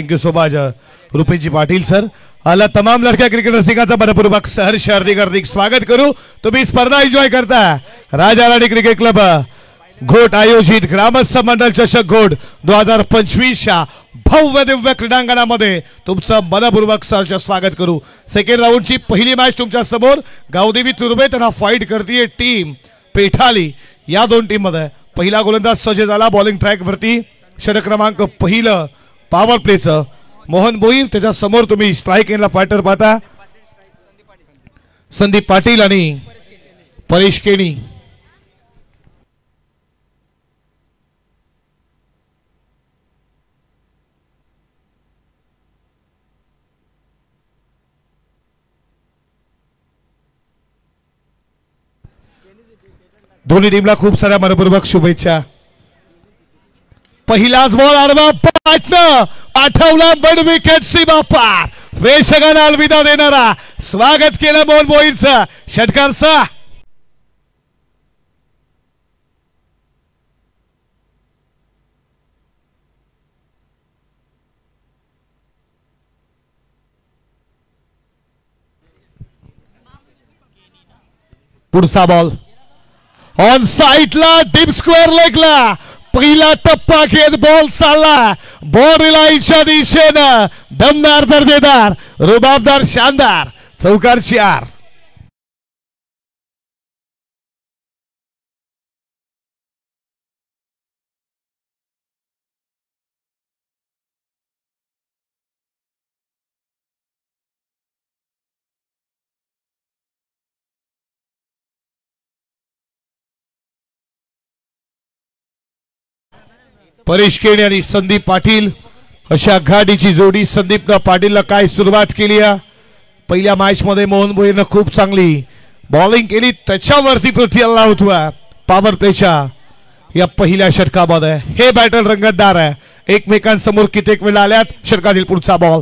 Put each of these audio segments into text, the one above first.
Thank you so much Rupesh ji Patil sir. आला तमाम लड़क्या cricket रसिकांचा मनपूर्वक सहर्ष हार्दिक स्वागत करू. तुम्ही स्पर्धा एन्जॉय करता. राजा राणी क्रिकेट क्लब घोट आयोजित ग्रामस्थ मंडळ चषक घोट 2025च्या भव्य दिव्य क्रीडांगणामध्ये तुमचं मनपूर्वक सहर्ष स्वागत करू. सेकंड राऊंडची पहिली मॅच तुमच्या समोर गावदेवी तुर्बे त्यांना फाईट करते टीम पेठाली. या दोन टीम मध्ये पहिला गोलंदाज सज्ज झाला बॉलिंग ट्रॅक वरती. षटक क्रमांक पहिलं पॉवर प्लेचं मोहन भोईर. त्याच्या समोर तुम्ही स्ट्राइक एंडला फायटर पाहता संदीप पाटील आणि परेश केणी. दोन्ही टीमला खूप साऱ्या मनपूर्वक शुभेच्छा. पहिलाच बॉल आडवा पाटणं आठवला बड विकेट सीमा पार. प्रेक्षकांना अलविदा देणारा स्वागत केलं मोहन भोईरचं षटकारचा. पुढचा बॉल ऑन साइडला डीप स्क्वेअर लेगला. पहिला टप्पा घेत बॉल चालला बॉर्डरलाईनच्या दिशेनं. दमदार दर्जेदार रुबाबदार शानदार चौकार 4. परेश केणी आणि संदीप पाटील अशा गाडीची जोडी. संदीपनं पाटीलला काय सुरुवात केली. पहिल्या मॅच मध्ये मोहन भोईरनं खूप चांगली बॉलिंग केली. त्याच्यावरती प्रति हल्ला होता पॉवर प्लेच्या या पहिल्या षटकामध्ये. हे बॅटल रंगतदार आहे. एकमेकांसमोर कित्येक वेळा आल्यात. षटकातील पुढचा बॉल.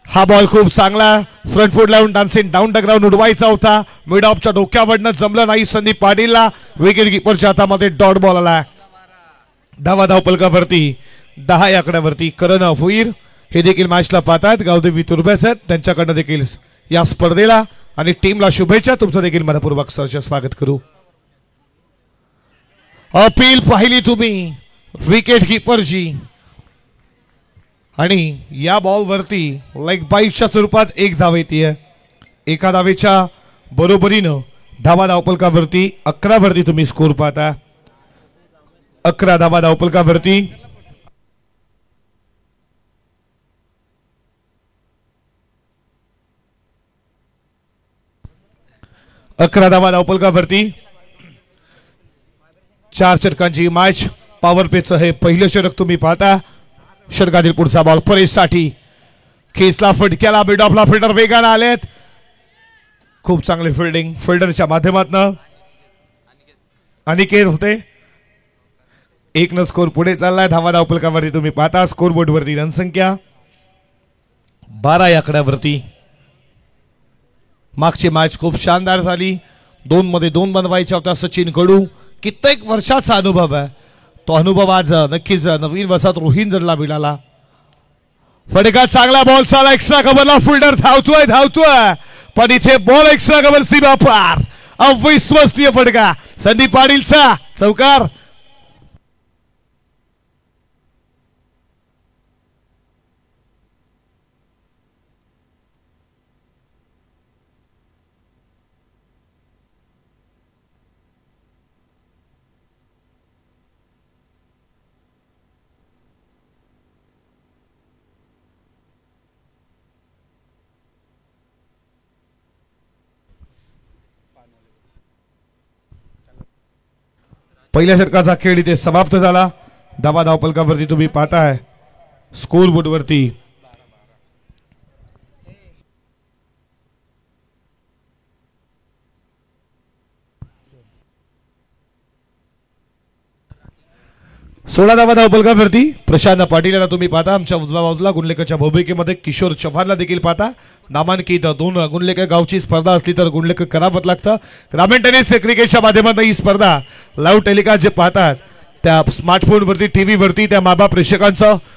हा बॉल खूप चांगला फ्रंट फूट लावून डान्सिंग डाऊन द ग्राउंड उडवायचा होता. मिड ऑफच्या डोक्यावरनं जमलं नाही संदीप पाटीलला. विकेट किपरच्या हातामध्ये डॉट बॉल आला. धावा धावपलकावरती 10 या आकड्यावरती करण भोईर हे देखील मॅचला पाहतात. गावदेवी तुर्बेस आहेत त्यांच्याकडनं देखील या स्पर्धेला आणि टीमला शुभेच्छा. तुमचं देखील मनपूर्वक सहर्ष स्वागत करू. अपील पाहिली तुम्ही विकेट किपरची आणि या बॉल वरती लेग बाईटच्या स्वरूपात एक धाव येते. एका धावेच्या बरोबरीनं धावा धावपलकावरती 11 वरती तुम्ही स्कोर पाहता. 11 धावा धावपलकावरती. धावपलकावरती 4 षटकांची मॅच. पॉवर प्लेचं हे पहिलं षटक तुम्ही पाहता. षटकातील पुढचा बॉल परेश साठी. खेचला फटक्याला मिड ऑफला फिल्डर वेगाने आलेत. खूप चांगले फिल्डिंग फिल्डरच्या माध्यमातून अनिकेत होते. 1 स्कोर पुढे चाललाय. धावा धावपलकावरती तुम्ही पाहता. स्कोर बोर्ड वरती रनसंख्या 12 या आकड्यावरती. मागची मॅच खूप शानदार झाली. 2 मध्ये 2 बनवायच्या होत्या. सचिन कडू कित्येक वर्षाचा अनुभव आहे. तो अनुभव आज नक्कीच नवीन वसाहत रोहिंजनला मिळाला. फटका चांगला बॉल चालला एक्स्ट्रा कव्हरला. फिल्डर धावतोय पण इथे बॉल एक्स्ट्रा कव्हर सीमा पार. अविश्वसनीय फटका संदीप पाटीलचा चौकार. पहिल्या षटकाचा खेळ इथे समाप्त झाला. धावा धावपलकावरती तुम्ही पाहताय स्कोर बोर्ड वरती सोळा धावा धावपलकावरती प्रशांत पाटील यांना तुम्ही पाहता. आमच्या उजव्या बाजूला गुणलेखच्या भूमिकेमध्ये किशोर चव्हाणला देखील पाहता. नामांकित 2 गुणलेखा गावची स्पर्धा असली तर गुणलेख करावं लागतं. ग्रामीण टेनिस क्रिकेटच्या माध्यमातून ही स्पर्धा लाईव्ह टेलिकास्ट जे पाहतात त्या स्मार्टफोनवरती टीव्ही वरती त्या मायबाप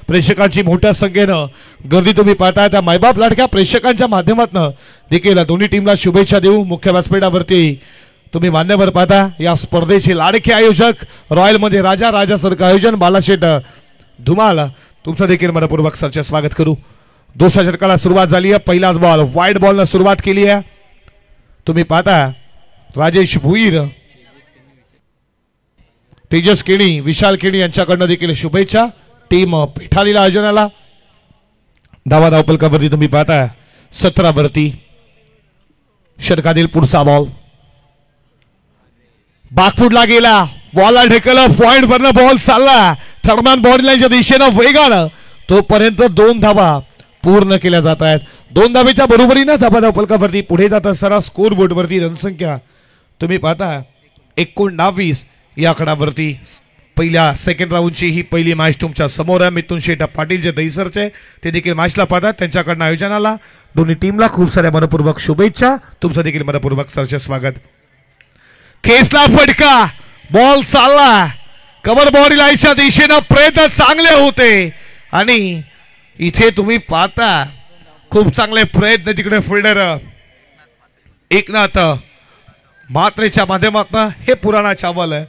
प्रेक्षकांची मोठ्या संख्येनं गर्दी तुम्ही पाहता। त्या मायबाप लाडक्या प्रेक्षकांच्या माध्यमातून देखील दोन्ही टीमला शुभेच्छा देऊ। मुख्य व्यासपीठावरती तुम्ही मान्यवर पाहता या स्पर्धेचे लाडके आयोजक रॉयल मध्ये राजासारखं आयोजन बालाशेठ धुमाल तुमचं देखील मनपूर्वक सरचे स्वागत करू। दुसऱ्या षटकाला सुरुवात झाली आहे। पहिलाच बॉल वाईड बॉलनं सुरुवात केली आहे। तुम्ही पाहता राजेश भुईर, तेजस केणी, विशाल केणी यांच्याकडनं देखील शुभेच्छा। टीम पिठालीला आयोजनाला धावपलकावरती तुम्ही पाहता 17 वरती षटकातील पुढचा बॉल बाकफुटला गेला, बॉलला ढकललं, पॉइंट वरनं बॉल चालला थर्मन बॉडी लाईनच्या दिशेनं वेगानं, तोपर्यंत 2 धावा पूर्ण केल्या जात आहेत। 2 धावेच्या बरोबरीनं धावपलकावरती पुढे जात असताना स्कोर बोर्डवरती रणसंख्या तुम्ही पाहता 19 या आकड्यावरती। पहिल्या सेकंड राऊंडची ही पहिली मॅच तुमच्या समोर आहे। मिथुन शेठ पाटील जे दहीसरचे ते देखील मॅचला पाहतात, त्यांच्याकडनं आयोजनाला दोन्ही टीमला खूप साऱ्या मनपूर्वक शुभेच्छा। तुमचं देखील मनपूर्वक सरचे स्वागत। केसला फटका, बॉल चालला, कव्हर बॉडी लाईनच्या दिशेनं प्रयत्न चांगले होते आणि इथे तुम्ही पाहता खूप चांगले प्रयत्न तिकडे फिल्डर एकनाथ मात्रेच्या माध्यमातून। हे पुराना चावल है,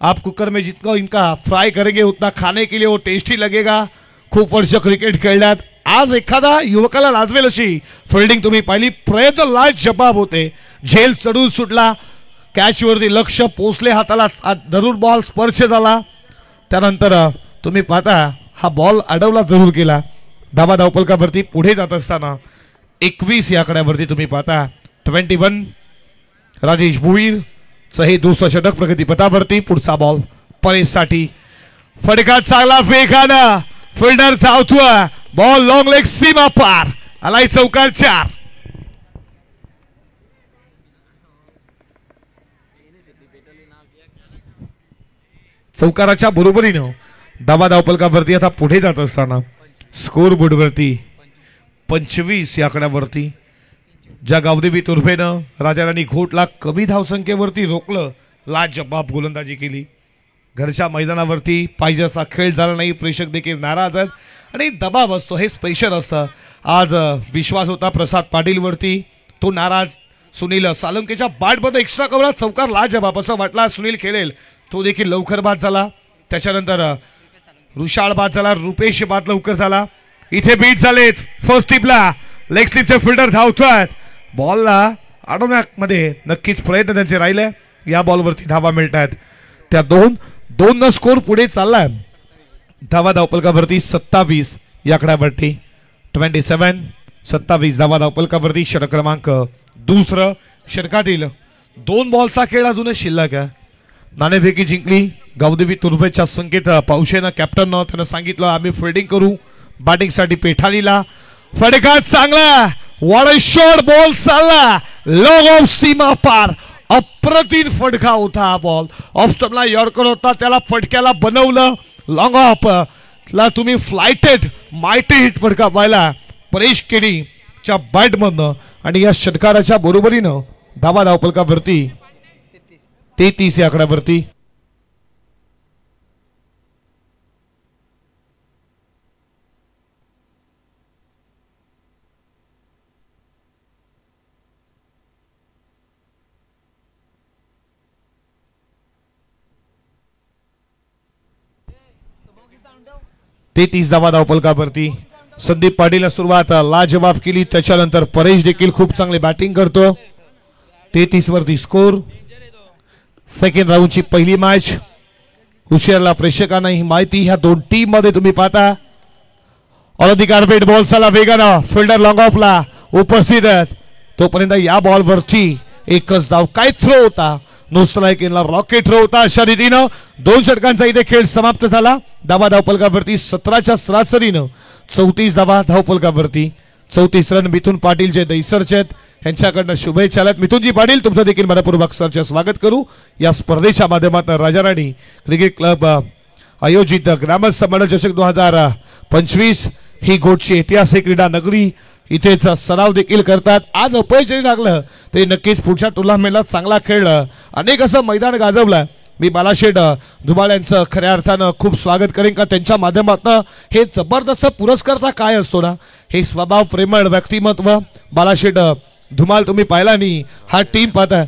आप कुकर में जितना इनका फ्राई करेंगे उतना खाने के लिए वो टेस्टी लगेगा। खूप वर्ष क्रिकेट खेळण्यात आज एखादा युवकाला लाजवेल अशी फिल्डिंग तुम्ही पाहिली, प्रयत्न लाजवाब होते, झेल चढून सुटला, कॅच वरती लक्ष पोचले, हाताला धरून बॉल स्पर्श झाला, त्यानंतर तुम्ही पाहता हा बॉल अडवला जरूर केला। धावपलकावरती पुढे जात असताना 21 या आकड्यावरती तुम्ही पाहता 21 राजेश भुईर हे दुसरं षटक प्रगतीपथावरती। पुढचा बॉल परेशसाठी, फटका चांगला वेगानं, फिल्डर धावतोय, बॉल लॉंग लेग सीमा पार आलाय, चौकार 4। चौकाराच्या बरोबरीनं धावपलकावरती आता पुढे जात असताना स्कोर बोर्डवरती 25 या आकड्यावरती ज्या गावदेवी तुर्फेनं राजाराणी घोटला कमी धावसंख्येवरती रोखलं, लाजवाब गोलंदाजी केली। घरच्या मैदानावरती पाहिजे असा खेळ झाला नाही, प्रेक्षक देखील नाराज आहेत आणि दबाव असतो, हे स्पेशल असतं। आज विश्वास होता प्रसाद पाटील वरती, तो नाराज। सुनील सालुंकेच्या बॅटमध्ये एक्स्ट्रा कव्हरात चौकार लाजवाब असं वाटला सुनील खेळेल, तो देखील लवकर बाद झाला। त्याच्यानंतर रुशाळ बाद झाला, रुपेश बाद लवकर झाला। इथे बीट झालेत फर्स्ट टिपला, लेग स्लिपचे फिल्डर धावतोय, बॉलला अडवण्यामध्ये नक्कीच प्रयत्न त्यांचे राहिले। या बॉलवरती धावा मिळत आहेत, त्या 2 स्कोर पुढे चाललाय। धावपलकावरती 27 या आकड्यावरती 27 धावपलकावरती षटक क्रमांक दुसरं। षटकातील 2 बॉलचा खेळ अजून शिल्लक आहे। नाणेफेकी जिंकली गावदेवी तुर्भेच्या संकेत पावशेनं, कॅप्टननं त्यानं सांगितलं आम्ही फिल्डिंग करू। बॅटिंगसाठी पेठालीला फटका चांगला, व्हाट अ शॉट, बॉल चालला लॉंग ऑफ सीमा पार, अप्रतिम फटका होता हा बॉल। ऑफ स्टंपला यॉर्कर होता, त्याला फटक्याला बनवलं, लॉंग ऑफ ला तुम्ही फ्लायटेड मायटी हिट फटका पाहिला परेश केणीच्या बॅटमधनं आणि या षटकाराच्या बरोबरीनं धावपलकावरती 33 या आकड्यावरती। धावपलकावरती संदीप पाटीलला सुरुवात लाजवाब केली, त्याच्यानंतर परेश देखील खूप चांगली बॅटिंग करतो। 33 वरती स्कोर। सेकंड राऊंडची पहिली मॅच उशिराला प्रेक्षकांना ही माहिती ह्या 2 टीम मध्ये तुम्ही पाहता। ऑलरेडी कार्पेट बॉल चला वेगानं, फिल्डर लॉंग ऑफला उपस्थित आहेत, तोपर्यंत या बॉलवरती एकच धाव, काय थ्रो होता, नो स्ट्राइक इनला रॉकेट थ्रो होता। अशा रीतीनं 2 षटकांचा इथे खेळ समाप्त झाला। धावपलकावरती 17च्या सरासरीनं 34 धावपलकावरती 34 रन। मिथुन पाटील जे दहीसरचे आहेत यांच्याकडनं शुभेच्छा आहेत। मिथुनजी पाटील तुमचं देखील मनपूर्वक सरचे स्वागत करू। या स्पर्धेच्या माध्यमातून राजाराणी क्रिकेट क्लब आयोजित ग्रामस्थ मंडळ चषक 2025 ही गोटची ऐतिहासिक क्रीडा नगरी इथेच सराव देखील करतात। आज अपयश जरी लागलं तरी नक्कीच पुढच्या टुर्नामेंटला चांगला खेळलं, अनेक असं मैदान गाजवलं, मी बालाशेठ धुमाळ यांचं खऱ्या अर्थानं खूप स्वागत करेन का त्यांच्या माध्यमातून हे जबरदस्त पुरस्कार काय असतो ना, हे स्वभाव प्रेमळ व्यक्तिमत्व बालाशेठ धुमाळ तुम्ही पाहिला नाही, हा टीम पाहता.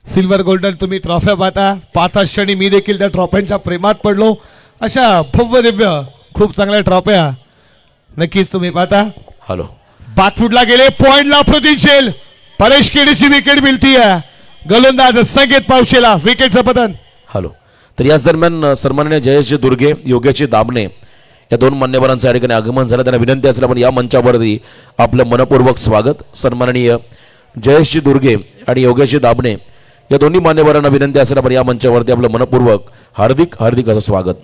सिल्वर गोल्डन तुम्ही ट्रॉफ्या पाहता क्षणी मी देखील त्या ट्रॉफ्यांच्या प्रेमात पडलो. अशा भव्य दिव्य खूप चांगल्या ट्रॉफ्या नक्कीच तुम्ही पाहता. हॅलो बाथफुटला गेले पॉइंटला प्रतिशेल परेश केडीची विकेट मिळतीये. गोलंदाज संकेत पावशेला विकेटचं पतन. हॅलो तर याच दरम्यान सन्माननीय जयेश दुर्गे योगेश दाबणे या दोन मान्यवरांचं या ठिकाणी आगमन झालं. त्यांना विनंती असेल आपण या मंचावरती आपलं मनपूर्वक स्वागत. सन्माननीय जयेश दुर्गे आणि योगेश दाबणे या दोन्ही मान्यवरांना विनंती असेल आपण या मंचावरती आपलं मनपूर्वक हार्दिक हार्दिक असं स्वागत.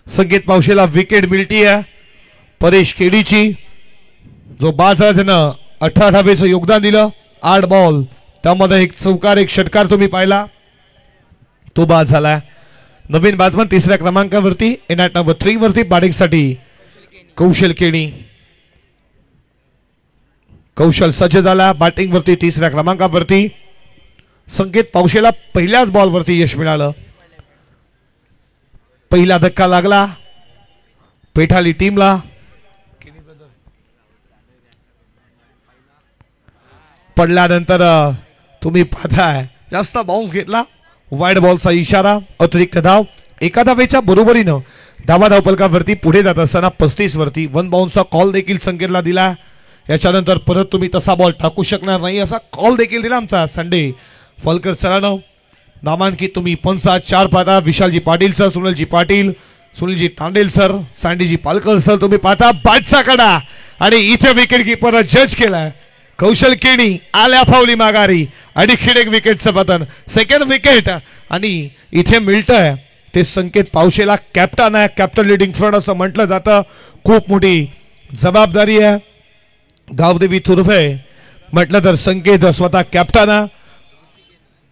संकेत पावशेला विकेट मिळती आहे परेश केडीची, जो बाजारानं 18 धावेचं योगदान दिलं. 8 बॉल त्यामध्ये एक चौकार एक षटकार तुम्ही पाहिला, तो बाद झाला. नवीन बाजमन तिसऱ्या क्रमांकावरती एनॅट नंबर 3 वरती बॅटिंगसाठी कौशल केणी. कौशल सज्ज झाला बॅटिंग वरती तिसऱ्या क्रमांकावरती. संकेत पावशेला पहिल्याच बॉल वरती यश मिळालं. पहिला धक्का लागला पेठाली टीमला. पडल्यानंतर तुम्ही पाहताय जास्त बाउन्स घेतला, वाईड बॉलचा इशारा, अतिरिक्त धाव. एका धावेच्या बरोबरीनं धावा फलकावरती पुढे जात असताना 35 वरती 1 बाउन्सचा कॉल देखील संकेतला दिला. याच्यानंतर परत तुम्ही तसा बॉल टाकू शकणार नाही असा कॉल देखील दिला आमचा संडे फलकर सरांनो. नामांकित तुम्ही 4 पाहता. विशालजी पाटील सर, सुनीलजी पाटील, सुनीलजी तांडेल सर, सँडीजी पालकर सर तुम्ही पाहता. बॅटचा कडा आणि इथे विकेट किपर जज केलाय कौशल केणी. आल्या फावली माघारी आणि खिडेक विकेटचं पतन. सेकंड विकेट आणि इथे मिळतंय ते संकेत पावशेला. कॅप्टन आहे, कॅप्टन लिडिंग फ्रंट असं म्हटलं जातं. खूप मोठी जबाबदारी आहे. गावदेवी तुर्भे म्हटलं तर संकेत स्वतः कॅप्टन आहे.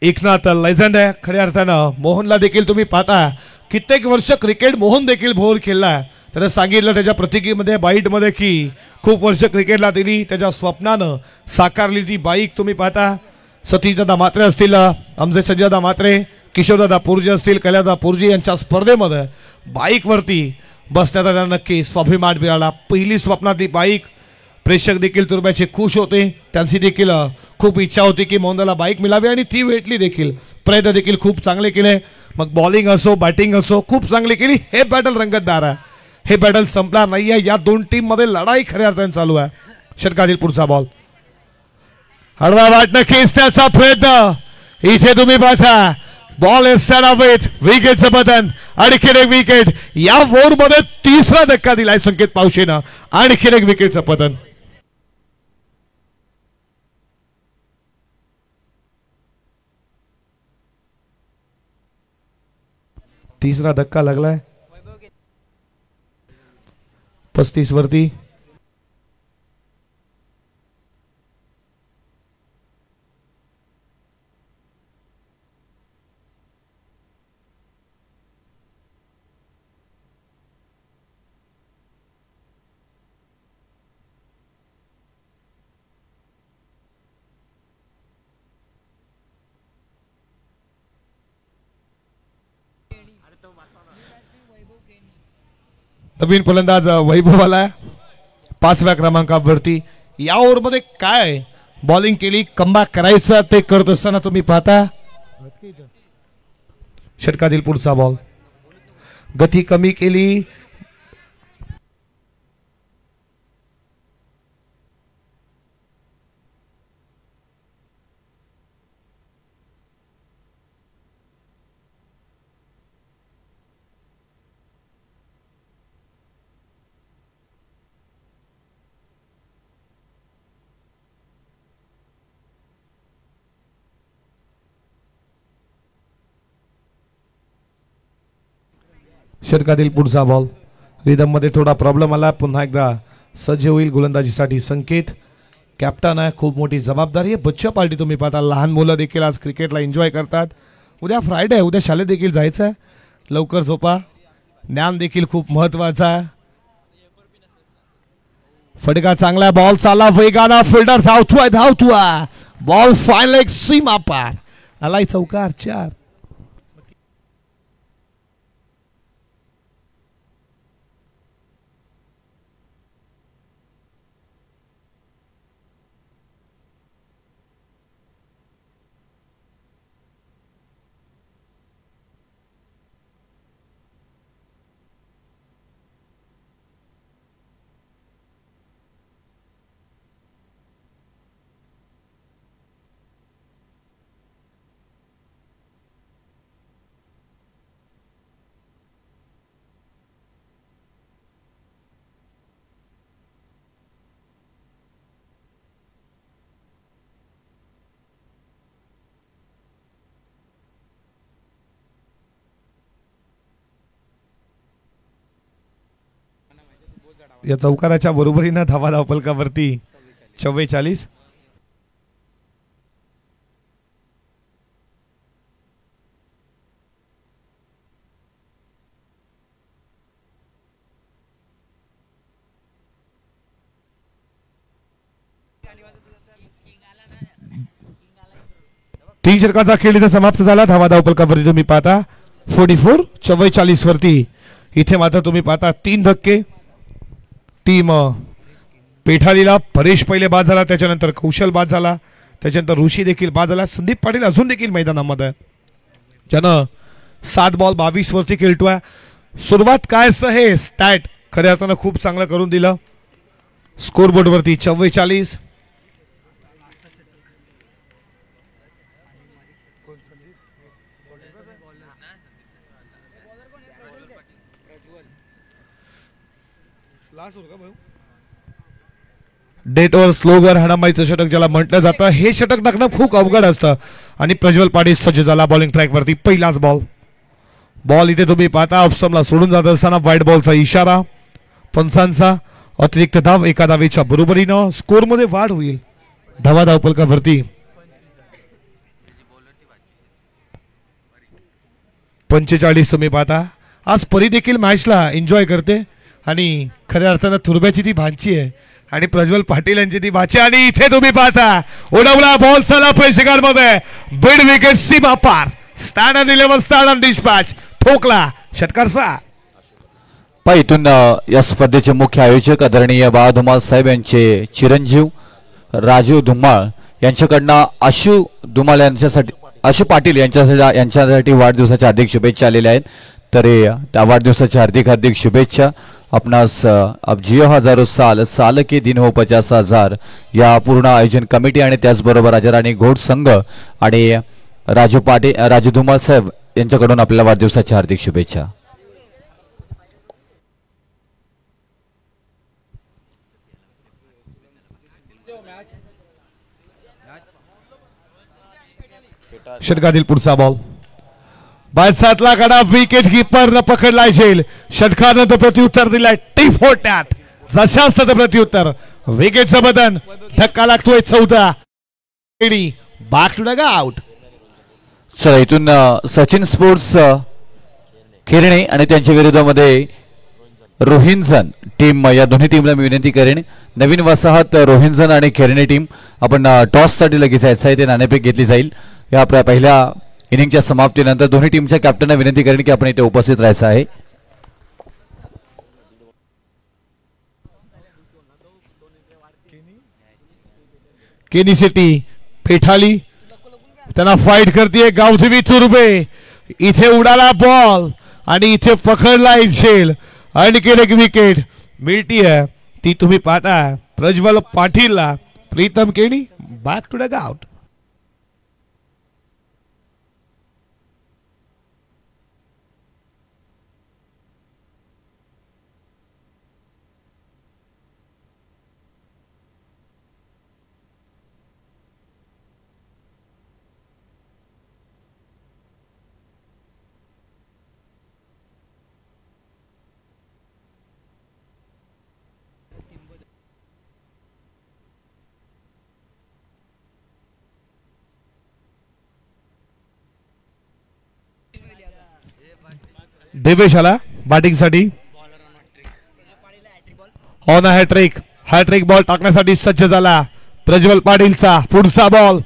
एकनाथ लेजंड आहे खऱ्या अर्थानं. मोहनला देखील तुम्ही पाहता कित्येक वर्ष क्रिकेट मोहन देखील भोर खेळला. त्यानं सांगितलं त्याच्या प्रतिकेमध्ये बाईटमध्ये की खूप वर्ष क्रिकेटला दिली, त्याच्या स्वप्नानं साकारली ती बाईक तुम्ही पाहता. सतीशदादा मात्रे असतील, आमचे संजयदा मात्रे, किशोरदादा पुरजे असतील, कैलादा पुरजे यांच्या स्पर्धेमध्ये बाईकवरती बसण्याचा त्यांना नक्की स्वाभिमान मिळाला. पहिली स्वप्नातली बाईक. प्रेक्षक देखील तुर्ब्याचे खुश होते. त्यांची देखील खूप इच्छा होती की मोहनला बाईक मिळावी आणि ती भेटली देखील. प्रयत्न देखील खूप चांगले केले. मग बॉलिंग असो बॅटिंग असो खूप चांगली केली. हे बॅटल रंगतदार आहे. हे बॅटल संपणार नाहीये. या दोन टीम मध्ये लढाई खऱ्या अर्थाने चालू आहे. षटकातील पुढचा बॉल हळवा वाटणं खेचण्याचा प्रयत्न. इथे तुम्ही पाहता बॉल विथ विकेटचं बटन. आणखीन एक विकेट या ओव्हर मध्ये. तिसरा धक्का दिलाय संकेत पावशेनं. आणखीन एक विकेटचं पतन. तिसरा धक्का लागलाय 35 वरती. नवीन फलंदाज वैभव आलाय 5व्या क्रमांकावरती. या ओव्हर मध्ये काय बॉलिंग केली, कमबॅक करायचं ते करत असताना तुम्ही पाहता. षटकातील पुढचा बॉल गती कमी केली. षटकातील पुढचा बॉल रिदम मध्ये थोडा प्रॉब्लेम आला. पुन्हा एकदा सज्ज होईल गोलंदाजीसाठी संकेत. कॅप्टन आहे, खूप मोठी जबाबदारी आहे. बच्चा पार्टी तुम्ही पाहता, लहान मुलं देखील आज क्रिकेटला एन्जॉय करतात. उद्या फ्रायडे आहे, उद्या शाळेत देखील जायचं आहे. लवकर झोपा, ज्ञान देखील खूप महत्वाचा आहे. फटका चांगला, बॉल चालला वेगाना, फिल्डर धावतोय. बॉल फायनल एक सीमा पार आलाय, चौकार 4. या चौकाराच्या बरोबरीनं धावा धावपलकावरती 44. तीन षटकांचा खेळ इथे समाप्त झाला. धावा धावपलकावरती तुम्ही पाहता 44 44 वरती. इथे मात्र तुम्ही पाहता 3 धक्के. टीम पेठालीला परेश पहिले बाद झाला, त्याच्यानंतर कौशल बाद झाला, त्याच्यानंतर ऋषी देखील बाद झाला. संदीप पाटील अजून देखील मैदानामध्ये, ज्यानं 7 बॉल 22 वरती खेळतोय. सुरुवात काय हे स्टॅट खऱ्या अर्थानं खूप चांगलं करून दिलं. स्कोरबोर्ड वरती 44. डेट ओव्हर स्लोगर हाणामाईचं षटक ज्याला म्हटलं जातं, हे षटक टाकणं खूप अवघड असतं. आणि प्रज्वल पाटील सज्ज झाला बॉलिंग ट्रॅक वरती. पहिलाच बॉल इथे तुम्ही पाहता ऑप्शनला सोडून जात असताना व्हाईट बॉलचा इशारा. पंचांचा अतिरिक्त धाव 1 धावेच्या बरोबरीनं स्कोर मध्ये वाढ होईल. धावा धावपलकावरती 45 तुम्ही पाहता. आज परी देखील मॅचला एन्जॉय करते आणि खऱ्या अर्थानं तुर्ब्याची ती भांची आहे आणि प्रज्वल पाटील यांची ती भाची. आणि इथे तुम्ही पाहता उडवला बॉल, चला प्रेक्षकांमध्ये बीड विकेट सीमा पार. स्टँड 11 स्टँड डिस्पॅच ठोकला षटकार 6. इथून या स्पर्धेचे मुख्य आयोजक आदरणीय बाळा धुमाळ साहेब यांचे चिरंजीव राजू धुमाळ यांच्याकडनं आशू पाटील यांच्यासाठी वाढदिवसाच्या हार्दिक शुभेच्छा आलेल्या आहेत. तरी त्या वाढदिवसाच्या हार्दिक शुभेच्छा. आपणास अब जियो हजारो साल के दिन हो 50,000 या पूर्ण आयोजन कमिटी आणि त्याचबरोबर राजाराणी घोड संघ आणि राजू धुमाळ साहेब यांच्याकडून आपल्याला वाढदिवसाच्या हार्दिक शुभेच्छा. षटकातील पुढचा बॉल बादशाहला कडा, विकेट कीपर न पकडला झेल. षटकानंतर प्रत्युत्तर दिलाय टी40. जशाच प्रत्युत्तर विकेटचं बदन. धक्का लागतोय 14. Back to the out. चला इथून सचिन स्पोर्ट्स खेरणे आणि त्यांच्या विरोधामध्ये रोहिंजन टीम, या दोन्ही टीमला मी विनंती करेन, नवीन वसाहत रोहिंजन आणि खेरणे टीम आपण टॉस साठी लगेच जायचं आहे, ते नाणेफेक घेतली जाईल. या पहिल्या इनिंगच्या समाप्तीनंतर दोन्ही टीमच्या कॅप्टनना विनंती करेन की आपण इथे उपस्थित राहायचं आहे. केनी सिटी पेठाली त्यांना फाईट करते गावदेवी तुर्बे. इथे उडाला बॉल आणि इथे पकडला झेल. आणखी एक विकेट मिळतीये, ती तुम्ही पाहता प्रज्वल पाटीलला. Pritam Keni back to the out. Devesh आला बॅटिंगसाठी. ऑन हॅट्रिक बॉल टाकण्यासाठी सज्ज झाला प्रज्वल पाटीलचा. पुढचा बॉल,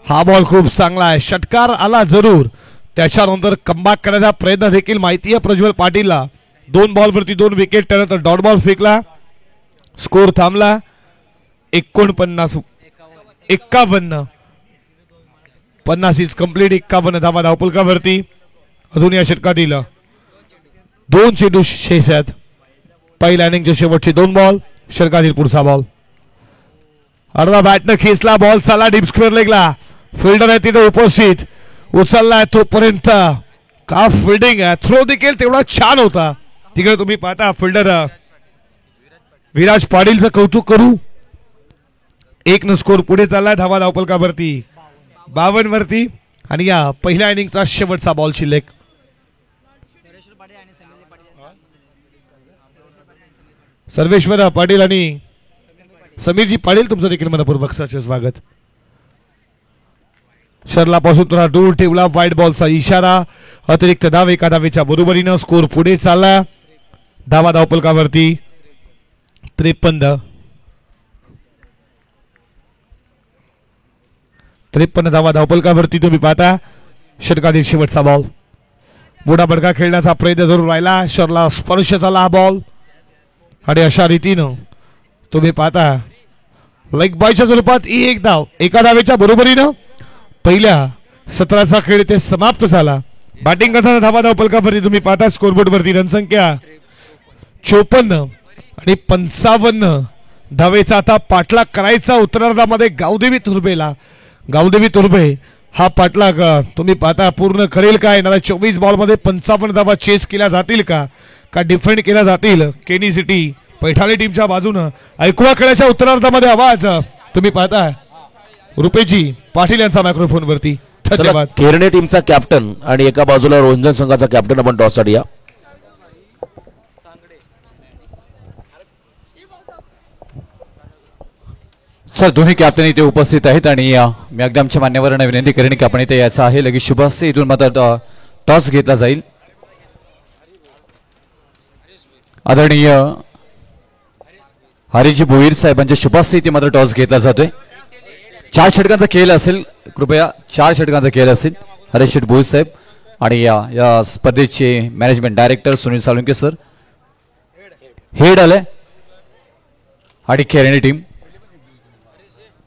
हा बॉल खूप चांगला आहे. षटकार आला जरूर, त्याच्यानंतर कमबॅक करण्याचा प्रयत्न देखील माहिती आहे प्रज्वल पाटीलला. 2 बॉलवरती 2 विकेट, त्यानंतर डॉट बॉल फेकला. स्कोर थांबला 49 51. 50 इज कम्प्लीट. 51 धावा धावपलकावरती. अजून या षटकातील 2 चेंडू शेष आहेत. पहिल्या इनिंगचे शेवटचे 2 बॉल. षटकातील पुढचा बॉल, अर्धा बॅटनं खेचला बॉल, चाला डीप स्क्वेअर लेगला. फिल्डर आहे तिथे उपस्थित, उचललाय तोपर्यंत. का फिल्डिंग आहे, थ्रो देखील तेवढा छान होता. तिकडे तुम्ही पाहता फिल्डर विराज पाटीलचं कौतुक करू. 1 स्कोर पुढे चाललाय धावा धावपलकावरती 52 वरती. आणि या पहिल्या इनिंगचा शेवटचा बॉल शिल्लक. सर्वेश्वर पाटील आणि समीरजी पाटील तुमचं देखील मनपूर्वक स्वागत. शर्ला पासून थोडा दूर ठेवला. वाईट बॉलचा इशारा. अतिरिक्त धाव, 1 धावेच्या बरोबरीनं स्कोर पुढे चालला धावा धावपलकावरती 53 धावा धावपलकावरती. तुम्ही पाहता षटकातील शेवटचा बॉल. मोठा बडका खेळण्याचा प्रयत्न जरूर राहिला. शर्ला स्पर्श झाला हा बॉल आणि अशा रीतीनं तुम्ही पाहता लेग बॉयच्या स्वरूपात 1 धाव 1 धावेच्या बरोबरीनं पहिल्या सत्राचा खेळ ते समाप्त झाला. बॅटिंग करताना धावा धावपलकावरती तुम्ही पाहता स्कोरबोर्ड वरती रणसंख्या 54 आणि 55 धावेचा आता पाठलाग करायचा उत्तरार्धामध्ये गावदेवी तुर्बेला. गावदेवी तुर्बे हा पाठलाग तुम्ही पाहता पूर्ण करेल का? येणाऱ्या 24 बॉलमध्ये 55 धावा चेस केल्या जातील का डिफेंड केल्या जातील? केनी सिटी पैठाणी टीमच्या बाजूनं ऐकवा खेळाच्या उत्तरार्धामध्ये आवाज तुम्ही पाहता रुपेजी पाटील यांचा मायक्रोफोन वरती. धन्यवाद. केरणे टीमचा कॅप्टन आणि एका बाजूला रोंजन संघाचा कॅप्टन आपण टॉस साठी या. सर दोन्ही कॅप्टन इथे उपस्थित आहेत आणि मी अगदी आमच्या मान्यवरांना विनंती करेन की आपण इथे यायचं आहे. लगेच शुभ असते इथून मात्र टॉस घेतला जाईल. आदरणीय हरीजी भोईर साहेबांच्या शुभास्थिती मात्र टॉस घेतला जातोय. 4 षटकांचा खेळ असेल, कृपया 4 षटकांचा खेळ असेल. हरीश भोईर साहेब आणि या स्पर्धेचे management director Sunil Salunke sir. Head आले आणि केरणी टीम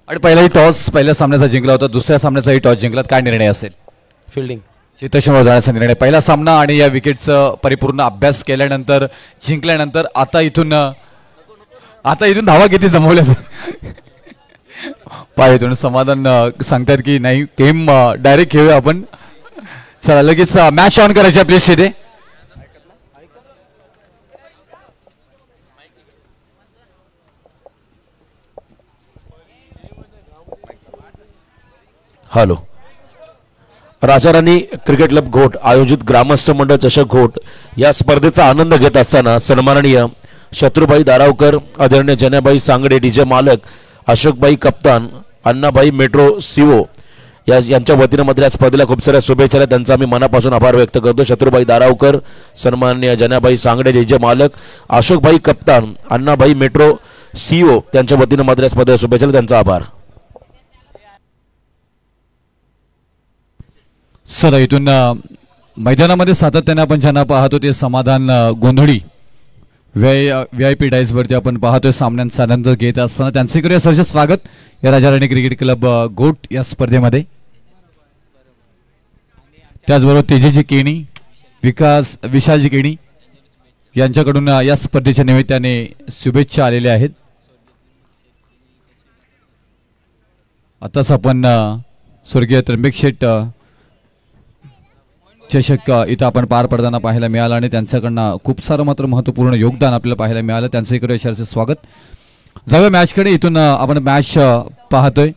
आणि पहिलाही टॉस पहिल्या सामन्याचा जिंकला होता. दुसऱ्या सामन्याचाही टॉस जिंकला. काय निर्णय असेल? फिल्डिंग चित्तशमोर जाण्याचा निर्णय. पहिला सामना आणि या विकेटचा परिपूर्ण अभ्यास केल्यानंतर जिंकल्यानंतर आता इथून धावा किती जमवल्या पाहिजे समाधान सांगतात की नाही गेम डायरेक्ट खेळूया आपण. चला लगेच मॅच ऑन करायची प्लीज तिथे. हॅलो. राजाराणी क्रिकेट क्लब घोट आयोजित ग्रामस्थ मंडळ चषक घोट या स्पर्धेचा आनंद घेत असताना सन्माननीय शत्रुभाई दारावकर, आदरणीय जनाबाई सांगडे डीजे मालक, अशोकभाई कप्तान, अण्णाभाई मेट्रो सीओ यांच्या वतीनं मात्र या स्पर्धेला खूप साऱ्या शुभेच्छा. त्यांचा आम्ही मनापासून आभार व्यक्त करतो. शत्रुभाई दारावकर, सन्माननीय जनाबाई सांगडे डीजे मालक, अशोकभाई कप्तान, अण्णाभाई मेट्रो सीओ त्यांच्या वतीनं मात्र या स्पर्धेला शुभेच्छा. त्यांचा आभार. सर इथून मैदानामध्ये सातत्याने आपण ज्यांना पाहतो ते समाधान गोंधळी VIP डाईस वरती आपण पाहतोय सामन्यांचा आनंद घेत असताना त्यांचे करूया सहर्ष स्वागत या राजाराणी क्रिकेट क्लब गोट या स्पर्धेमध्ये. त्याचबरोबर तेजेजी केणी, विशालजी केणी यांच्याकडून या स्पर्धेच्या निमित्ताने शुभेच्छा आलेल्या आहेत. आताच आपण स्वर्गीय त्र्यंबक शेठ चषक इथं आपण पार पडताना पाहायला मिळालं आणि त्यांच्याकडनं खूप सारं मात्र महत्त्वपूर्ण योगदान आपल्याला पाहायला मिळालं. त्यांचं इकडे यशाचं स्वागत. जाऊया मॅचकडे. इथून आपण मॅच पाहतोय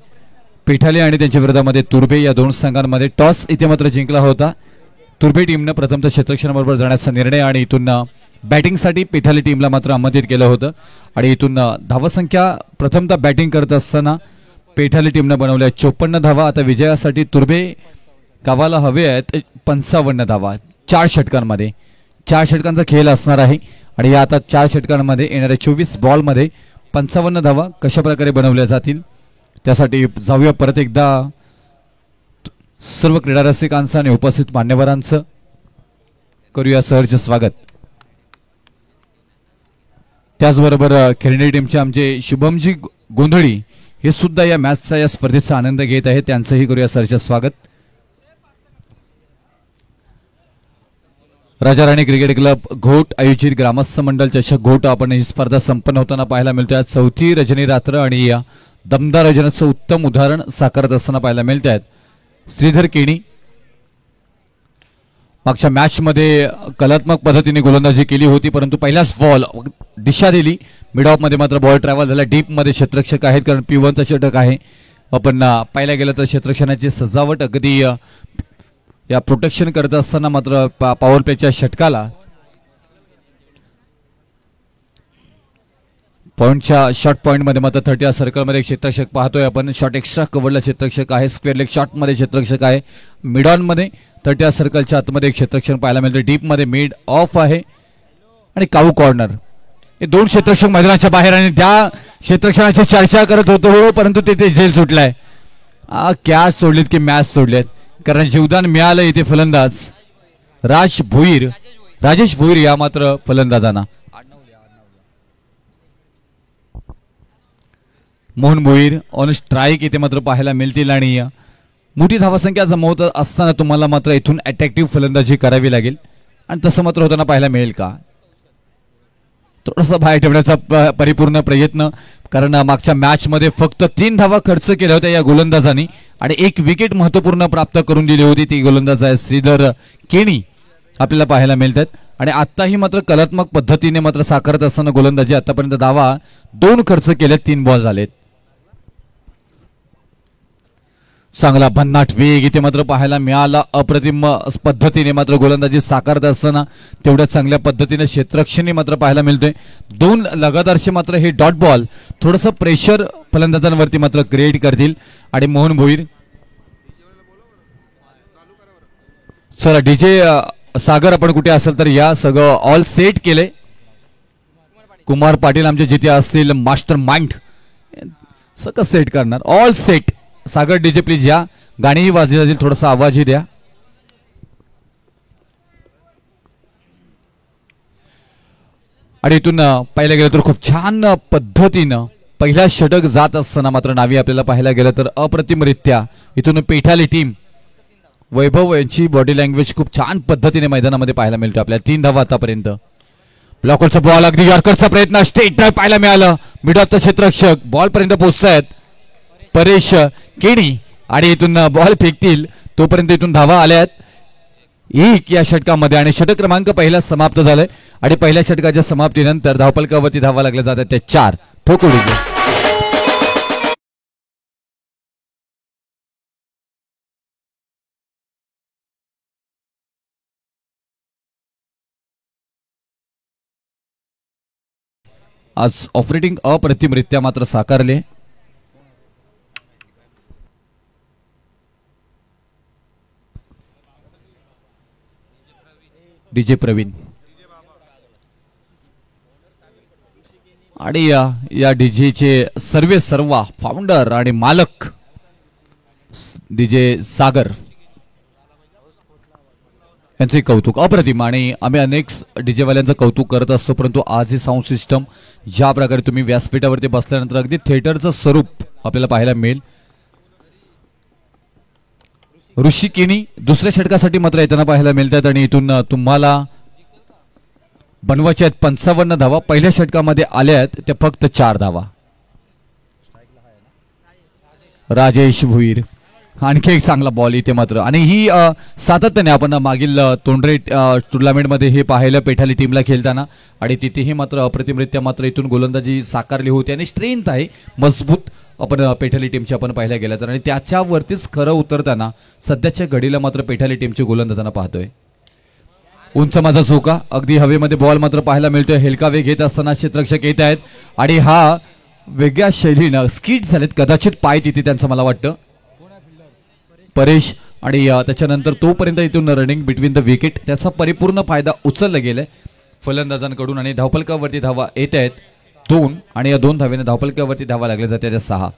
पिठाले आणि त्यांच्या विरोधामध्ये तुर्बे या 2 संघांमध्ये. टॉस इथे मात्र जिंकला होता तुर्बे टीमनं. प्रथमतः क्षेत्ररक्षणाबरोबर जाण्याचा निर्णय आणि इथून बॅटिंगसाठी पिठाले टीमला मात्र आमंत्रित केलं होतं आणि इथून धावसंख्या प्रथमतः बॅटिंग करत असताना पिठाले टीमनं बनवल्या 54 धावा. आता विजयासाठी तुर्बे गावाला हवे आहेत 55 धावा 4 षटकांमध्ये. 4 षटकांचा खेळ असणार आहे आणि या आता 4 षटकांमध्ये येणाऱ्या 24 बॉलमध्ये 55 धावा कशा प्रकारे बनवल्या जातील त्यासाठी जाऊया परत एकदा सर्व क्रीडा रसिकांचं आणि उपस्थित मान्यवरांचं करूया सहर्ष स्वागत. त्याचबरोबर खेळणी टीमचे आमचे शुभमजी गोंधळी हे सुद्धा या मॅचचा या स्पर्धेचा आनंद घेत आहेत, त्यांचंही करूया सहर्ष स्वागत. राजा राणी क्रिकेट क्लब घोट आयोजित ग्रामस्थ मंडळ चषक घोट आपण ही स्पर्धा संपन्न होताना पाहायला मिळते. आज चौथी रजनी रात्र आणि या दमदार आयोजनाचं उत्तम उदाहरण साकारत असताना पाहायला मिळत आहेत. श्रीधर केणी मागच्या मॅच मध्ये कलात्मक पद्धतीने गोलंदाजी केली होती, परंतु पहिलाच बॉल दिशा दिली. मिड ऑफ मध्ये मात्र बॉल ट्रॅव्हल झाला. डीप मध्ये क्षेत्ररक्षक आहेत कारण P1चं षटक आहे. आपण पाहायला गेलं तर क्षेत्ररक्षणाची सजावट अगदी या प्रोटेक्शन करत असताना मात्र पॉवर प्लेच्या षटकाला पॉइंटच्या शॉर्ट पॉइंट मध्ये मात्र 30 सर्कलमध्ये क्षेत्ररक्षक पाहतोय आपण. शॉट एक्स्ट्रा कव्हरला क्षेत्ररक्षक आहे. स्क्वेअर लेग शॉट मध्ये क्षेत्ररक्षक आहे. मिड ऑन मध्ये 30 सर्कलच्या आतमध्ये एक क्षेत्ररक्षक पाहायला मिळते. डीप मध्ये मिड ऑफ आहे आणि काऊ कॉर्नर हे 2 क्षेत्ररक्षक मैदानाच्या बाहेर आणि त्या क्षेत्ररक्षणाची चर्चा करत होतो परंतु तिथे जेल सुटलाय. कॅच सोडलीत की मॅच सोडलेत कारण जीवदान मिळालं इथे फलंदाज राजेश भोईर या मात्र फलंदाजांना. मोहन भोईर ऑन स्ट्राईक इथे मात्र पाहायला मिळतील आणि मोठी धावासंख्या जमवत असताना तुम्हाला मात्र इथून अट्रॅक्टिव्ह फलंदाजी करावी लागेल आणि तसं मात्र होताना पाहायला मिळेल का. थोडासा बाहेर ठेवण्याचा परिपूर्ण प्रयत्न कारण मागच्या मॅच मध्ये फक्त 3 धावा खर्च केल्या होत्या या गोलंदाजांनी आणि 1 विकेट महत्वपूर्ण प्राप्त करून दिली होती. ती गोलंदाज आहे श्रीधर केणी आपल्याला पाहायला मिळतात आणि आताही मात्र कलात्मक पद्धतीने मात्र साकारत असताना गोलंदाजी आतापर्यंत धावा 2 खर्च केल्यात. 3 बॉल झालेत. चांगला भन्नाट वेग इथे मात्र पाहायला मिळाला. अप्रतिम पद्धतीने मात्र गोलंदाजी साकारत असताना तेवढ्या चांगल्या पद्धतीने क्षेत्ररक्षणही मात्र पाहायला मिळतोय. 2 लगातारचे मात्र हे डॉट बॉल थोडंसं प्रेशर फलंदाजांवरती मात्र क्रिएट करतील आणि मोहन भोईर चला डीजे सागर आपण कुठे असेल तर या सगळं ऑल सेट केले. कुमार पाटील आमचे जिथे असतील मास्टर माइंड सगळं सेट करणार. All set Sagar DJ please या. गाणीही वाजली जातील, थोडासा आवाजही द्या. आणि इथून पाहिलं गेलं तर खूप छान पद्धतीनं पहिला षटक जात असताना मात्र नावी आपल्याला पाहायला गेलं तर अप्रतिमरित्या इथून पेठाली टीम वैभव यांची बॉडी लँग्वेज खूप छान पद्धतीने मैदानामध्ये पाहायला मिळते. आपल्या 3 धावा आतापर्यंत. ब्लॉकरचा बॉल अगदी यॉर्करचा प्रयत्न स्ट्रेट ड्राइव्ह पाहायला मिळालं. मिड ऑफचा क्षेत्ररक्षक बॉल पर्यंत पोहोचतायत परेश केणी आणि इथून बॉल फेकतील तोपर्यंत इथून धावा आल्यात 1 या षटकामध्ये आणि षटक क्रमांक पहिला समाप्त झालाय आणि पहिल्या षटकाच्या समाप्तीनंतर धावपलकावरती धावा लागल्या जातात त्या 4 ठोकवडी. आज ऑपरेटिंग अप्रतिमरित्या मात्र साकारले. डीजे प्रवीण आणि या डीजेचे सर्व फाउंडर आणि मालक डीजे सागर यांचे कौतुक अप्रतिम. आणि आम्ही अनेक डीजे वाल्यांचं कौतुक करत असतो परंतु आज ही साऊंड सिस्टम ज्या प्रकारे तुम्ही व्यासपीठावरती बसल्यानंतर अगदी थिएटरचं स्वरूप आपल्याला पाहायला मिळेल. ऋषी केणी दुसऱ्या षटकासाठी मात्र येताना पाहायला मिळतात आणि इथून तुम्हाला बनवायच्या आहेत 55 धावा. पहिल्या षटकामध्ये आल्या आहेत त्या फक्त 4 धावा. राजेश भोईर आणखी एक चांगला बॉल इथे मात्र आणि ही सातत्याने आपण मागील तोंडरे टुर्नामेंटमध्ये हे पाहिलं पेठाली टीमला खेळताना आणि तिथेही मात्र अप्रतिमरित्या मात्र इथून गोलंदाजी साकारली होती आणि स्ट्रेंथ आहे मजबूत आपण पेठाली टीमची आपण पाहायला गेलं तर आणि त्याच्यावरतीच खरं उतरताना सध्याच्या घडीला मात्र पेठाली टीमची गोलंदाजांना पाहतोय. उंच माझा चौका अगदी हवेमध्ये बॉल मात्र पाहायला मिळतोय. हेलका वेग घेत असताना क्षेत्ररक्षक येत आहेत आणि हा वेगळ्या शैलीनं स्किट झालेत कदाचित पाय तिथे त्यांचं मला वाटतं परेश आणि त्याच्यानंतर तोपर्यंत इथून रनिंग बिटवीन द विकेट त्याचा परिपूर्ण फायदा उचलला गेलाय फलंदाजांकडून आणि धावफलकावरती धावा येत आहेत 2 आणि या 2 धावेने धावफलकावरती धावा लागल्या जाते त्या 6.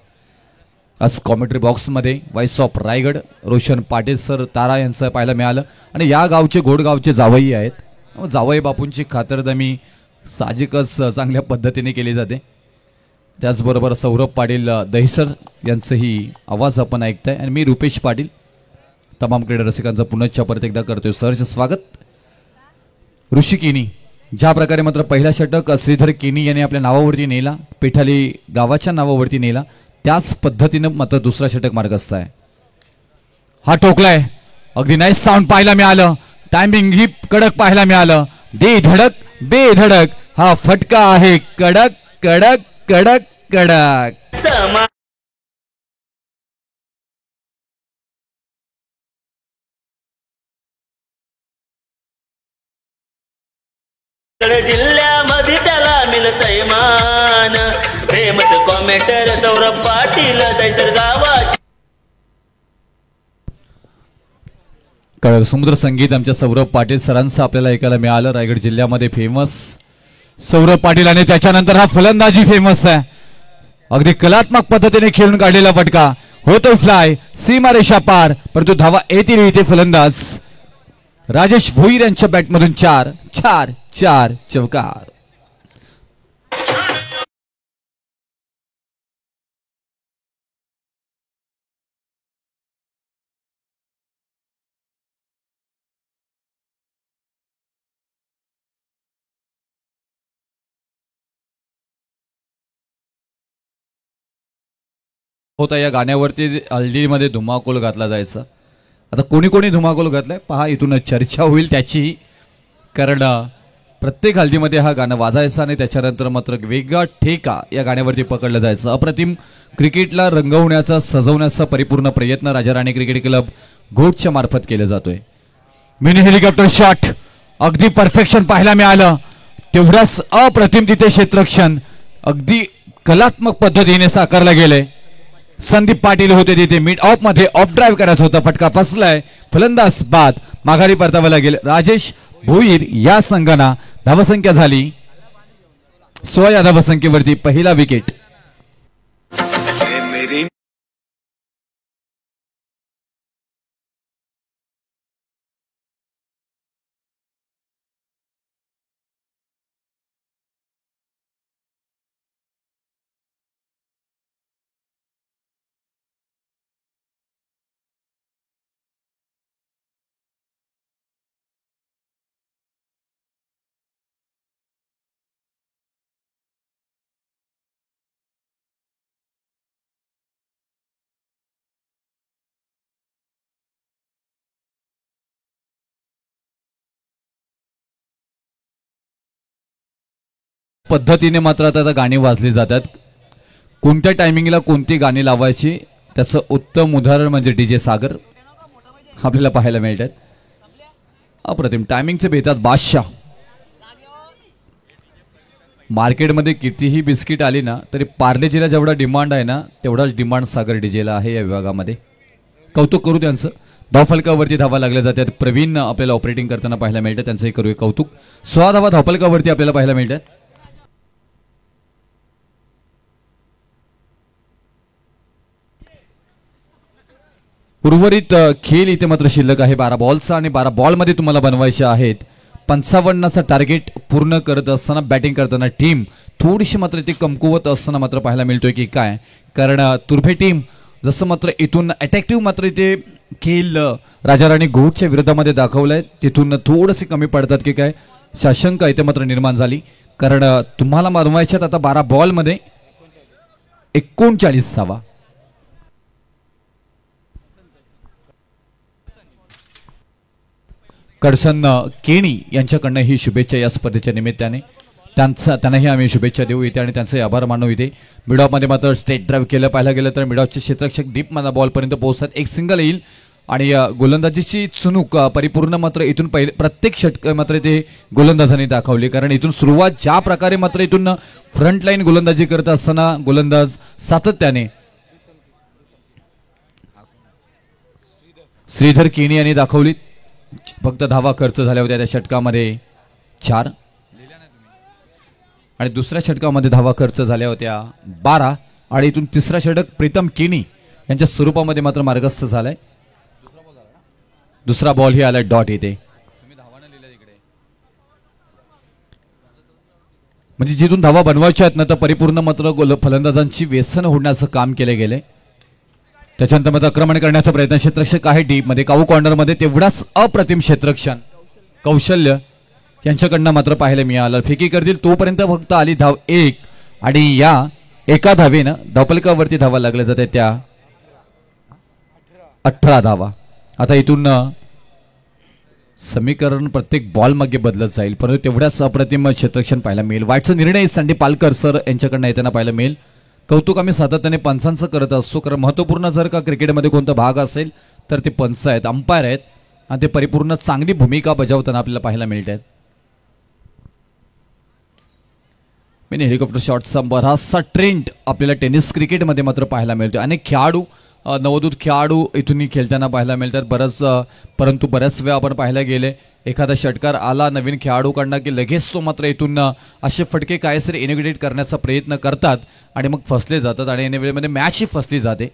आज कॉमेंट्री बॉक्समध्ये voice of Raigad Roshan Patil sir तारा यांचं पाहायला मिळालं आणि या गावचे गोडगावचे जावई आहेत. जावई बापूंची खातरदारी साहजिकच चांगल्या पद्धतीने केली जाते. त्याचबरोबर सौरभ पाटील दहिसर यांचंही आवाज आपण ऐकताय आणि मी रुपेश पाटील तमाम क्रीडा रसिकांचं पुनश्च परत एकदा करतोय सहर्ष स्वागत. ऋषी किनी ज्या प्रकारे मात्र पहिला षटक श्रीधर किनी यांनी आपल्या नावावरती नेला पिठाली गावाच्या नावावरती नेला त्याच पद्धतीनं मात्र दुसरा षटक मार्गस्थ आहे. हा टोकलाय अगदी नाईस साऊंड पाहायला मिळालं टायमिंग ही कडक पाहायला मिळालं दे धडक बेधडक हा फटका आहे कडक कडक कडक कडक. जिल्ह्यामध्ये त्याला मिळतय मान फेमस कॉमेंटर सौरभ पाटील दैसर गावाची. कळक समुद्र संगीत आमच्या सौरभ पाटील सरांचं आपल्याला ऐकायला मिळालं. रायगड जिल्ह्यामध्ये फेमस सौरभ पाटील आणि त्याच्यानंतर हा फलंदाजी फेमस आहे अगदी कलात्मक पद्धतीने खेळून काढलेला फटका होतो फ्लाय सीमारेषा पार परंतु धावा येतील इथे फलंदाज राजेश भोईर यांच्या बॅटमधून 4 4 4 चौकार. होता या गाण्यावरती हल्दीमध्ये धुमाकूळ घातला जायचा. आता कोणी कोणी धुमाकूळ घातलाय पहा इथून चर्चा होईल त्याची कारण प्रत्येक हल्दीमध्ये हा गाणं वाजायचं आणि त्याच्यानंतर मात्र वेगळा ठेका या गाण्यावरती पकडलं जायचं. अप्रतिम क्रिकेटला रंगवण्याचा सजवण्याचा परिपूर्ण प्रयत्न राजाराणी क्रिकेट क्लब घोटच्या मार्फत केला जातोय. मिनी हेलिकॉप्टर शॉट अगदी परफेक्शन पाहायला मिळालं तेवढाच अप्रतिम तिथे क्षेत्ररक्षण अगदी कलात्मक पद्धतीने साकारला गेले. संदीप पाटील होते तिथे मिड ऑफ मध्ये ऑफ ड्राईव्ह करायचा होता फटका फसलाय फलंदाज बाद माघारी परतावायला गेले. राजेश भोईर या संघाना धावसंख्या झाली 16 या धावसंख्येवरती पहिला विकेट. पद्धतीने मात्र आता गाणी वाजली जातात. कोणत्या टायमिंगला कोणती गाणी लावायची त्याचं उत्तम उदाहरण म्हणजे डीजे सागर आपल्याला पाहायला मिळतात. अप्रतिम टायमिंगचे बेतात बादशाह. मार्केटमध्ये कितीही बिस्किट आली ना तरी पार्लेजीला जेवढा डिमांड आहे ना तेवढाच डिमांड सागर डीजेला आहे या विभागामध्ये. कौतुक करू त्यांचं. धावफलकावरती धावा लागल्या जातात. प्रवीण आपल्याला ऑपरेटिंग करताना पाहायला मिळतात त्यांचंही करूया कौतुक. 16 धावा धावफलकावरती आपल्याला पाहायला मिळतात. उर्वरित खेळ इथे मात्र शिल्लक आहे 12 बॉलचा आणि 12 बॉलमध्ये तुम्हाला बनवायचे आहेत 55चा टार्गेट पूर्ण करत असताना बॅटिंग करताना टीम थोडीशी मात्र ते कमकुवत असताना मात्र पाहायला मिळतोय की काय कारण तुर्भे टीम जसं मात्र इथून अटॅक्टिव्ह मात्र इथे खेळ राजाराणी घोटच्या विरोधामध्ये दाखवलाय तिथून थोडेसे कमी पडतात की काय शाशंका इथे मात्र निर्माण झाली कारण तुम्हाला बनवायच्यात आता 12 बॉलमध्ये 39 धावा. कडसन केणी यांच्याकडनं ही शुभेच्छा या स्पर्धेच्या निमित्ताने त्यांनाही आम्ही शुभेच्छा देऊ इथे आणि त्यांचे आभार मानू इथे. मिडऑफमध्ये मात्र स्टेट ड्राईव्ह केलं पाहायला गेलं तर मिडऑफचे क्षेत्ररक्षक डीप मला बॉलपर्यंत पोहोचतात. एक सिंगल येईल आणि गोलंदाजीची चुणूक परिपूर्ण मात्र इथून पहिले प्रत्येक षटक मात्र ते गोलंदाजांनी दाखवली कारण इथून सुरुवात ज्या प्रकारे मात्र इथून फ्रंट लाईन गोलंदाजी करत असताना गोलंदाज सातत्याने श्रीधर केनी यांनी दाखवली. फक्त धावा खर्च झाल्या होत्या त्या षटकामध्ये 4 आणि दुसऱ्या षटकामध्ये धावा खर्च झाल्या होत्या 12 आणि इथून तिसरा षटक प्रीतम केनी यांच्या स्वरूपामध्ये मात्र मार्गस्थ झालाय. दुसरा बॉल ही आलाय डॉट येते. म्हणजे जिथून धावा बनवायच्या आहेत ना तर परिपूर्ण मात्र फलंदाजांची व्यसन होण्याचं काम केले गेले. त्याच्यानंतर मात्र आक्रमण करण्याचा प्रयत्न. क्षेत्ररक्षक आहे डीप मध्ये काऊ कॉर्नर मध्ये तेवढाच अप्रतिम क्षेत्ररक्षण कौशल्य यांच्याकडनं मात्र पाहायला मिळालं. फेकी करतील तोपर्यंत फक्त आली धाव 1 आणि या एका धावेनं धावफलकावरती धावा लागल्या जाते त्या 18 धावा. आता इथून समीकरण प्रत्येक बॉल मागे बदलत जाईल परंतु तेवढ्याच अप्रतिम क्षेत्ररक्षण पाहायला मिळेल. वाईटचा निर्णय संडी पालकर सर यांच्याकडनं येताना पाहायला मिळेल. कौतुक आम्ही सातत्याने पंचांचं करत असतो कारण महत्त्वपूर्ण जर का क्रिकेटमध्ये कोणता भाग असेल तर ते पंच आहेत, अंपायर आहेत आणि ते परिपूर्ण चांगली भूमिका बजावताना आपल्याला पाहायला मिळत आहेत. हेलिकॉप्टर शॉटचा बराचसा ट्रेंड आपल्याला टेनिस क्रिकेटमध्ये मात्र पाहायला मिळतो. अनेक खेळाडू नवोदित खेळाडू इथून खेळताना पाहायला मिळतात परंतु बऱ्याच वेळा आपण पाहायला गेले एखादा षटकार आला नवीन खेळाडूकडनं की लगेच तो मात्र इथून असे फटके काहीतरी इनिग्रेट करण्याचा प्रयत्न करतात आणि मग फसले जातात आणि या वेळेमध्ये मॅच ही फसली जाते.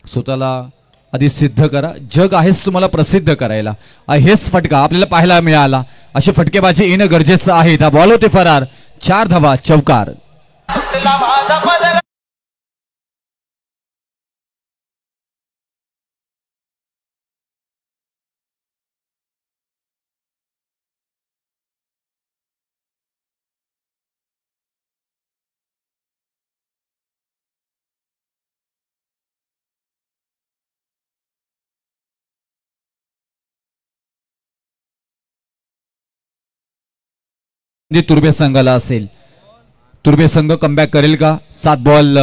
स्वतःला आधी सिद्ध करा, जग आहेच तुम्हाला प्रसिद्ध करायला. हेच फटका आपल्याला पाहायला मिळाला. असे फटकेबाजी येणं गरजेचं आहे. हा बॉल होते फरार. 4 धावा चौकार. तुर्बे संघाला असेल. तुर्बे संघ कमबॅक करेल का? 7 बॉल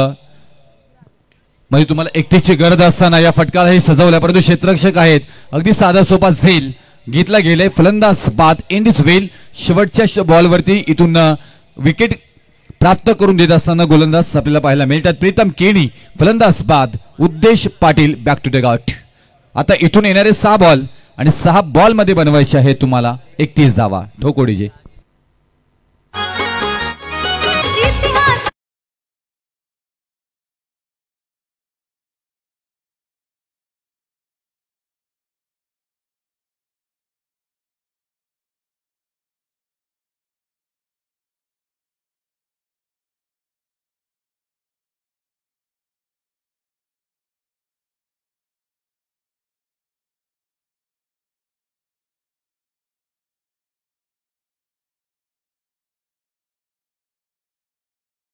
म्हणजे तुम्हाला एकटीची गरज असताना या फटकालाही सजवल्या परंतु क्षेत्ररक्षक आहेत. अगदी साधा सोपा झेल घेतला गेलाय. फलंदाज बाद इंडिज वेल शेवटच्या बॉलवरती इथून विकेट प्राप्त करून देत असताना गोलंदाज आपल्याला पाहायला मिळतात. प्रीतम केनी फलंदाज बाद. Uddesh Patil back to the got. आता इथून येणारे 6 बॉल आणि 6 बॉल मध्ये बनवायचे आहे तुम्हाला 31 धावा. ठोकोडीजे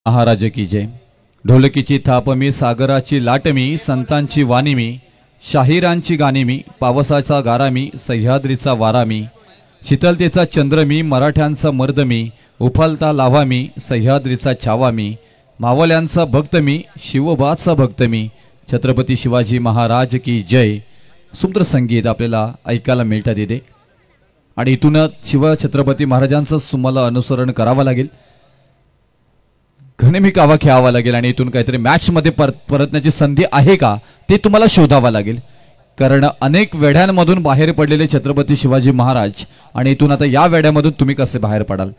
महाराज की जय. ढोलकीची थाप मी, सागराची लाट मी, संतांची वाणी मी, शाहिरांची गाणी मी, पावसाचा गारा मी, सह्याद्रीचा वारा मी, शीतलतेचा चंद्र मी, मराठ्यांचा मर्द मी, उफालता लावा मी, सह्याद्रीचा छावा मी, मावल्यांचा भक्त मी, शिवबाचा भक्त मी, छत्रपती शिवाजी महाराज की जय. सुंदर संगीत आपल्याला ऐकायला मिळतात इथे आणि इथूनच शिवछत्रपती महाराजांचं तुम्हाला अनुसरण करावं लागेल. घनेमी कावा खेळावा लागेल आणि इथून काहीतरी मॅच मध्ये परतण्याची संधी आहे का ते तुम्हाला शोधावा लागेल कारण अनेक वेढ्यांमधून बाहेर पडलेले छत्रपती शिवाजी महाराज आणि इथून आता या वेढ्यामधून तुम्ही कसे बाहेर पडाल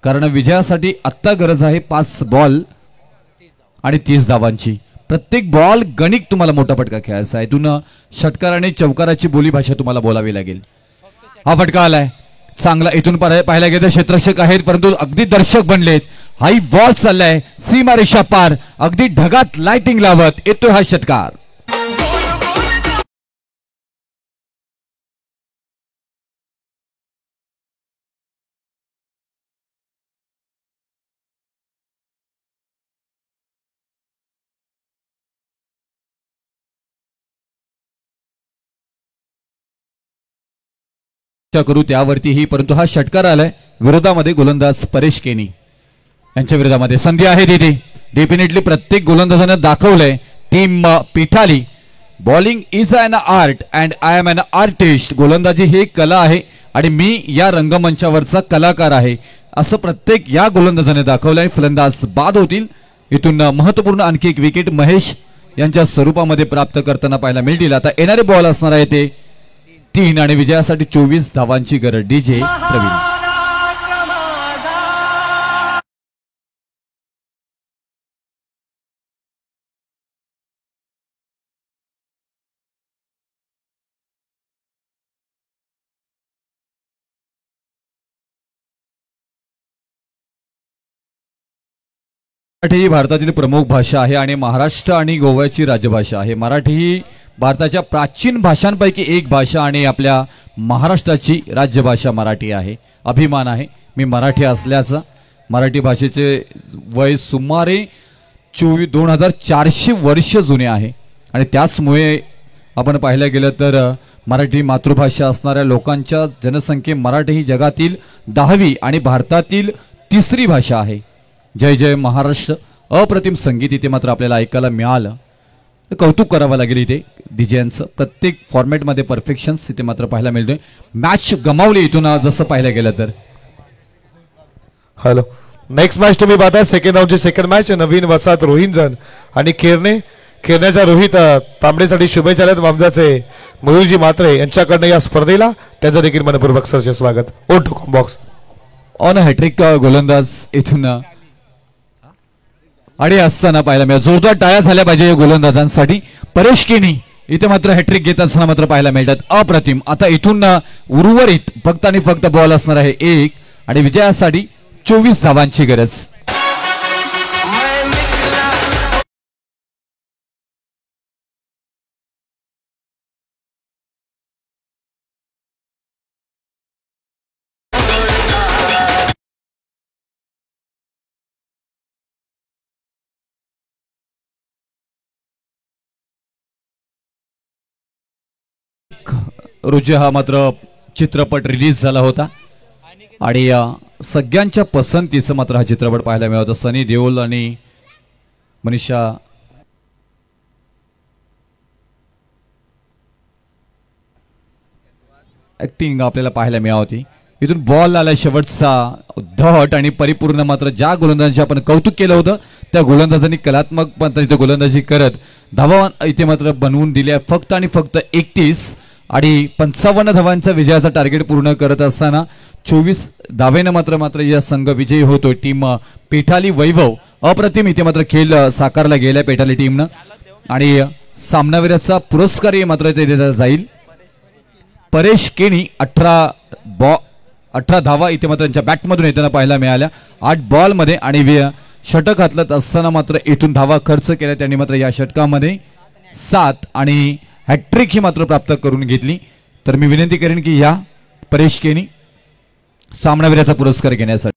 कारण विजयासाठी आत्ता गरज आहे 5 बॉल आणि 30 धावांची. प्रत्येक बॉल गणित तुम्हाला मोठा फटका खेळायचा आहे. इथून षटकार आणि चौकाराची बोलीभाषा तुम्हाला बोलावी लागेल. हा फटका आलाय चांगला. इथून पाहायला गेलं क्षेत्ररक्षक आहेत परंतु अगदी दर्शक बनलेत. हाई बॉल चाललाय सीमा रेषा पार अगदी ढगात लाइटिंग लावत येतोय हा षटकार. करू त्यावरतीही परंतु हा षटकार आलाय विरोधामध्ये गोलंदाज परेश केनी यांच्या विरोधामध्ये. संधी आहे तिथे डेफिनेटली प्रत्येक गोलंदाजाने दाखवलंय टीम पिठाली bowling is an art and I am an artist. गोलंदाजी ही एक कला आहे आणि मी या रंगमंचावरचा कलाकार आहे असं प्रत्येक या गोलंदाजाने दाखवलंय. फलंदाज बाद होतील. इथून महत्वपूर्ण आणखी एक विकेट महेश यांच्या स्वरूपामध्ये प्राप्त करताना पाहायला मिळतील. आता येणारे बॉल असणार आहे ते 3 आणि विजयासाठी 24 धावांची गरज. डीजे प्रवीण. मराठी ही भारतातील प्रमुख भाषा आहे आणि महाराष्ट्र आणि गोव्याची राजभाषा आहे. मराठी ही भारताच्या प्राचीन भाषांपैकी एक भाषा आणि आपल्या महाराष्ट्राची राज्यभाषा मराठी आहे. अभिमान आहे मी मराठी असल्याचा. मराठी भाषेचे वय सुमारे 2400 वर्ष जुने आहे आणि त्याचमुळे आपण पाहिलं गेलं तर मराठी मातृभाषा असणाऱ्या लोकांच्या जनसंख्ये मराठी ही जगातील 10वी आणि भारतातील 3री भाषा आहे. जय जय महाराष्ट्र. अप्रतिम संगीत इथे मात्र आपल्याला ऐकायला मिळालं. कौतुक करावं लागेल इथे डीजेंचं. प्रत्येक फॉर्मॅटमध्ये परफेक्शन्स इथे मात्र पाहायला मिळतोय. मॅच गमावली इथून जसं पाहायला गेलं तर. हॅलो, नेक्स्ट मॅच तुम्ही पाहता सेकंड राऊंडची सेकंड मॅच. नवीन वसाहत रोहिंजन आणि खेळण्याच्या रोहित तांबडेसाठी शुभेच्छा आहेत वामजाचे मयूरजी म्हात्रे यांच्याकडनं या स्पर्धेला. त्यांचं देखील मनपूर्वक सरचे स्वागत. Own to box on hattrick गोलंदाज इथून आणि असताना पाहायला मिळत. जोरदार टाळ्या झाल्या पाहिजे गोलंदाजांसाठी. परेश केनी इथे मात्र हॅट्रिक घेत असताना मात्र पाहायला मिळतात. अप्रतिम. आता इथून उर्वरित फक्त आणि फक्त बॉल असणार आहे 1 आणि विजयासाठी 24 धावांची गरज. रोजी हा मात्र चित्रपट रिलीज झाला होता आणि सगळ्यांच्या पसंतीचं मात्र हा चित्रपट पाहायला मिळत होता. सनी देओल आणि मनीषा ऍक्टिंग आपल्याला पाहायला मिळाली. इथून बॉल आला शेवटचा धट आणि परिपूर्ण. मात्र ज्या गोलंदाजांचे आपण कौतुक केलं होतं त्या गोलंदाजांनी कलात्मक पद्धतीने गोलंदाजी करत धावा इथे मात्र बनवून दिल्या. फक्त आणि फक्त 31 आणि 55 धावांचा विजयाचा टार्गेट पूर्ण करत असताना 24 धावेनं मात्र या संघ विजयी होतो. टीम पेठाली वैभव अप्रतिम इथे मात्र खेळ साकारला गेला पेठाली टीमनं आणि सामनावीराचा पुरस्कारही मात्र ते देण्यात जाईल. परेश केनी 18 धावा इथे मात्र त्यांच्या बॅटमधून येताना पाहायला मिळाल्या. 8 बॉलमध्ये आणि षटक हातलत असताना मात्र इथून धावा खर्च केल्या त्यांनी. मात्र या षटकामध्ये 7 आणि हॅट्रिक ही मात्र प्राप्त करून घेतली. तर मी विनंती करेन की या परेश केनी सामनावीराचा पुरस्कार घेण्यासाठी